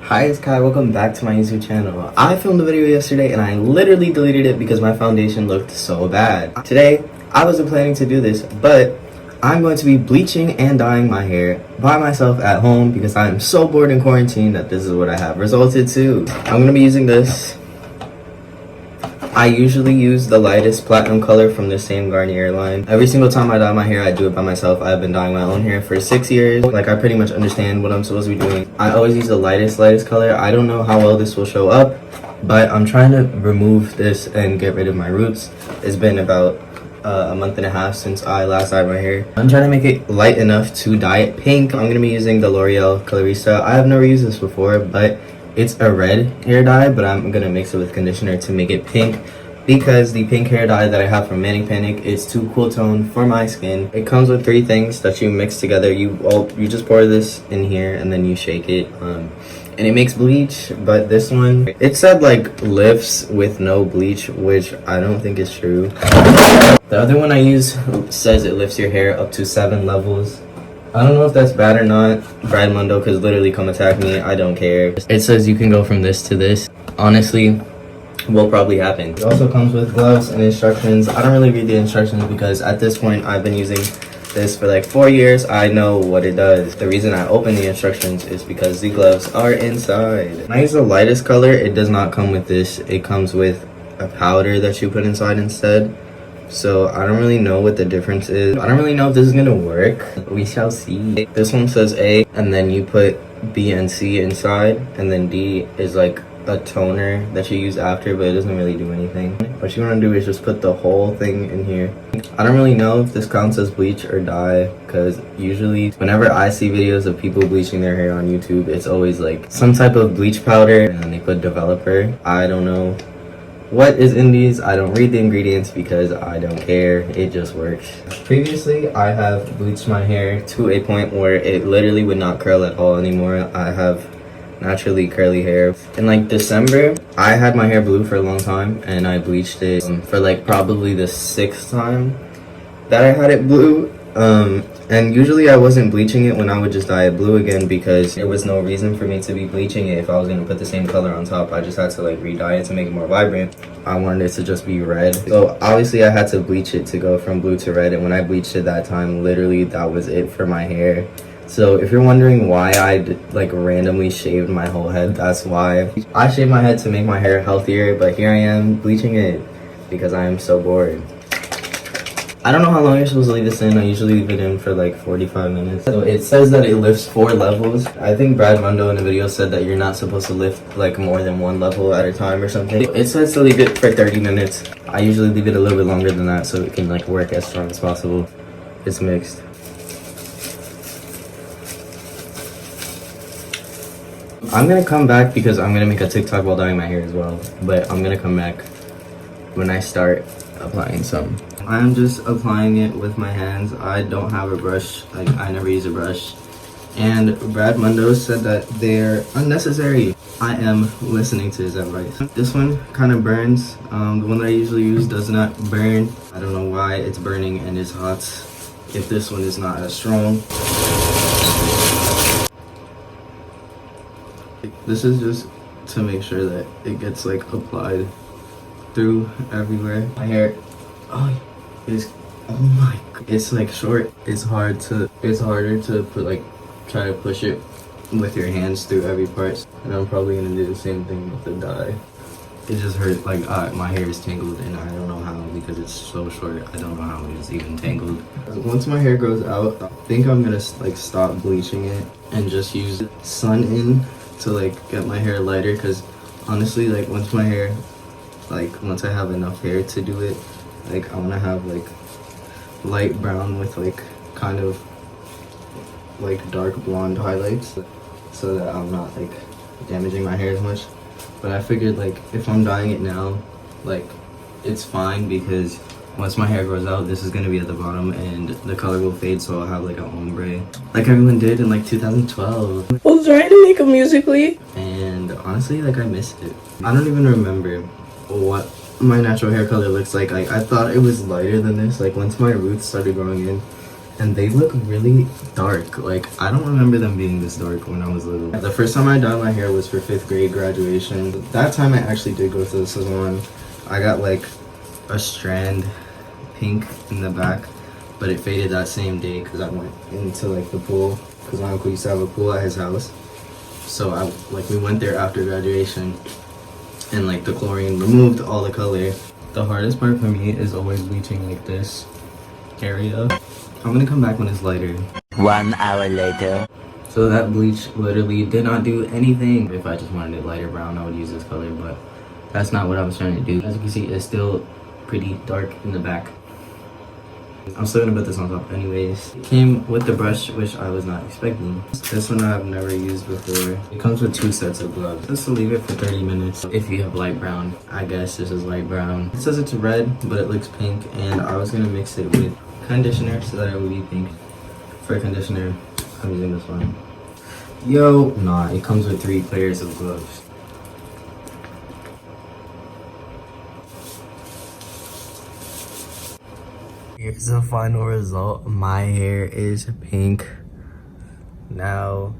Hi, it's Kai. Welcome back to my YouTube channel. I filmed a video yesterday and I literally deleted it because my foundation looked so bad. Today, I wasn't planning to do this, but I'm going to be bleaching and dyeing my hair by myself at home because I am so bored in quarantine that this is what I have resulted to. I'm going to be using this. I usually use the lightest platinum color from the same Garnier line. Every single time I dye my hair, I do it by myself. I've been dyeing my own hair for 6 years. Like, I pretty much understand what I'm supposed to be doing. I always use the lightest color. I don't know how well this will show up, but I'm trying to remove this and get rid of my roots. It's been about a month and a half since I last dyed my hair. I'm trying to make it light enough to dye it pink. I'm going to be using the L'Oreal Colorista. I have never used this before, but it's a red hair dye, but I'm gonna mix it with conditioner to make it pink because the pink hair dye that I have from Manic Panic is too cool tone for my skin. It comes with 3 things that you mix together. You just pour this in here and then you shake it, and it makes bleach. But this one, it said like lifts with no bleach, which I don't think is true. The other one I use says it lifts your hair up to 7 levels. I don't know if that's bad or not. Brad Mundo could literally come attack me. I don't care. It says you can go from this to this. Honestly, will probably happen. It also comes with gloves and instructions. I don't really read the instructions because at this point I've been using this for like 4 years. I know what it does. The reason I open the instructions is because the gloves are inside. When I use the lightest color, it does not come with this. It comes with a powder that you put inside instead. So I don't really know what the difference is. I don't really know if this is gonna work. We shall see. This one says A, and then you put B and C inside, and then D is like a toner that you use after, but it doesn't really do anything. What you want to do is just put the whole thing in here. I don't really know if this counts as bleach or dye, because usually whenever I see videos of people bleaching their hair on YouTube, it's always like some type of bleach powder and then they put developer. I don't know what is in these. I don't read the ingredients because I don't care. It just works. Previously, I have bleached my hair to a point where it literally would not curl at all anymore. I have naturally curly hair. In like December, I had my hair blue for a long time and I bleached it for like probably the 6th time that I had it blue. And usually I wasn't bleaching it when I would just dye it blue again because there was no reason for me to be bleaching it if I was going to put the same color on top. I just had to like re-dye it to make it more vibrant. I wanted it to just be red. So obviously I had to bleach it to go from blue to red, and when I bleached it that time, literally that was it for my hair. So if you're wondering why I like randomly shaved my whole head, that's why. I shaved my head to make my hair healthier, but here I am bleaching it because I am so bored. I don't know how long you're supposed to leave this in. I usually leave it in for like 45 minutes. So it says that it lifts 4 levels. I think Brad Mundo in the video said that you're not supposed to lift like more than 1 level at a time or something. It says to leave it for 30 minutes. I usually leave it a little bit longer than that so it can like work as strong as possible. It's mixed. I'm gonna come back because I'm gonna make a TikTok while dyeing my hair as well. But I'm gonna come back when I start applying some. I'm just applying it with my hands. I don't have a brush. Like, I never use a brush. And Brad Mundo said that they're unnecessary. I am listening to his advice. This one kind of burns. The one that I usually use does not burn. I don't know why it's burning and it's hot if this one is not as strong. This is just to make sure that it gets like applied through everywhere. My hair, oh my god, it's like short. It's harder to put like try to push it with your hands through every part. And I'm probably gonna do the same thing with the dye. It just hurt, like my hair is tangled and I don't know how because it's so short. I don't know how it is even tangled. Once my hair grows out, I think I'm gonna like stop bleaching it and just use sun in to like get my hair lighter, because honestly, like once I have enough hair to do it, like I want to have like light brown with like kind of like dark blonde highlights so that I'm not like damaging my hair as much. But I figured like if I'm dyeing it now, like it's fine because once my hair grows out, this is going to be at the bottom and the color will fade, so I'll have like an ombre like everyone did in like 2012. I was trying to make a musical.ly and honestly, like I missed it. I don't even remember what my natural hair color looks like. I thought it was lighter than this. Like once my roots started growing in and they look really dark. Like, I don't remember them being this dark when I was little. The first time I dyed my hair was for 5th grade graduation. That time I actually did go to the salon. I got like a strand pink in the back, but it faded that same day because I went into like the pool, because my uncle used to have a pool at his house. So we went there after graduation, and like the chlorine removed all the color. The hardest part for me is always bleaching like this area. I'm gonna come back when it's lighter. 1 hour later. So that bleach literally did not do anything. If I just wanted it lighter brown, I would use this color, but that's not what I was trying to do. As you can see, it's still pretty dark in the back. I'm still gonna put this on top anyways. It came with the brush, which I was not expecting. This one I've never used before. It comes with 2 sets of gloves. Just to leave it for 30 minutes. If you have light brown, I guess this is light brown. It says it's red, but it looks pink, and I was gonna mix it with conditioner so that it would be pink. For conditioner, I'm using this one. Yo, nah, it comes with 3 pairs of gloves. Here's the final result. My hair is pink now.